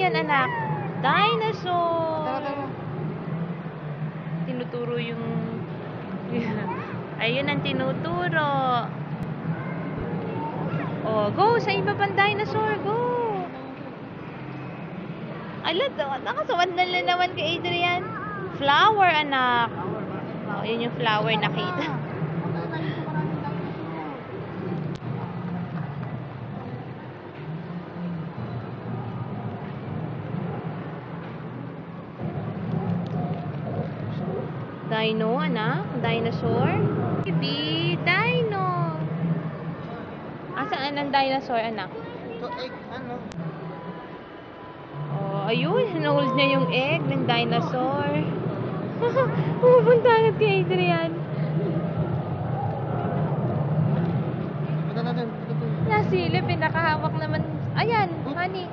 yan, anak? Dinosaur. Tara. Tinuturo yung... Ayun ang tinuturo. Oh, go sa iba pang dinosaur. Go. Ala, nakasuwad na naman kay Adrian. Flower, anak. Oh, yun yung flower nakita. Dino, anak? Dinosaur? Baby, dino. Asaan ang dinosaur, anak? Ito, egg, ano? Oh, ayun. Hinold niya yung egg ng dinosaur. Pumunta agad kay Adrian. Punta natin. Nasilip, pinakahawak naman. Ayan, honey.